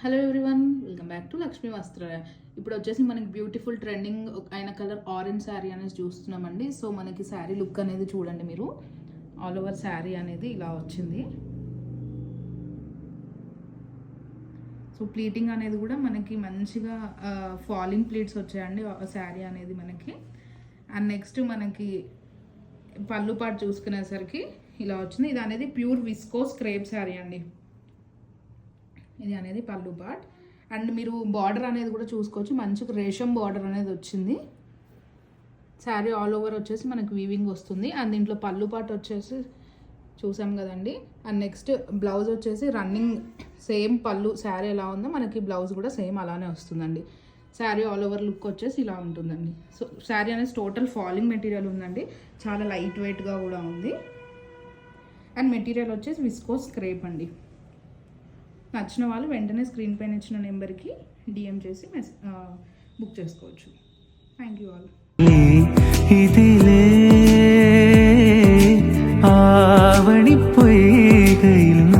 Hello everyone, welcome back to Lakshmi Vastralaya. ఇప్పుడు వచ్చేసి మనకి బ్యూటిఫుల్ ట్రెండింగ్ అయిన కలర్ ఆరెంజ్ శారీ అనేది చూస్తున్నామండి. సో మనకి శారీ లుక్ అనేది చూడండి మీరు. ఆల్ ఓవర్ శారీ అనేది ఇలా వచ్చింది. సో ప్లీటింగ్ అనేది కూడా మనకి మంచిగా ఫాలింగ్ ప్లీట్స్ వచ్చాయండి శారీ అనేది మనకి. అండ్ నెక్స్ట్ మనకి పళ్ళు పాటు చూసుకునేసరికి ఇలా వచ్చింది. ఇది అనేది ప్యూర్ విస్కోస్ క్రేప్ శారీ అండి. ఇది అనేది పళ్ళు పార్ట్. అండ్ మీరు బార్డర్ అనేది కూడా చూసుకోవచ్చు, మంచిగా రేషం బార్డర్ అనేది వచ్చింది. శారీ ఆల్ ఓవర్ వచ్చేసి మనకి వీవింగ్ వస్తుంది. అండ్ దీంట్లో పళ్ళు పార్ట్ వచ్చేసి చూసాం కదండి. అండ్ నెక్స్ట్ బ్లౌజ్ వచ్చేసి రన్నింగ్ సేమ్ పళ్ళు శారీ ఎలా ఉందో మనకి బ్లౌజ్ కూడా సేమ్ అలానే వస్తుందండి. శారీ ఆల్ ఓవర్ లుక్ వచ్చేసి ఇలా ఉంటుందండి. సో శారీ అనేది టోటల్ ఫాలింగ్ మెటీరియల్ ఉందండి, చాలా లైట్ వెయిట్గా కూడా ఉంది. అండ్ మెటీరియల్ వచ్చేసి విస్కోస్ క్రేప్ అండి. నచ్చిన వాళ్ళు వెంటనే స్క్రీన్ పైన ఇచ్చిన నెంబర్కి డిఎం చేసి బుక్ చేసుకోవచ్చు. Thank you all. ఇదిలే ఆవణి పొయ్యిగైలు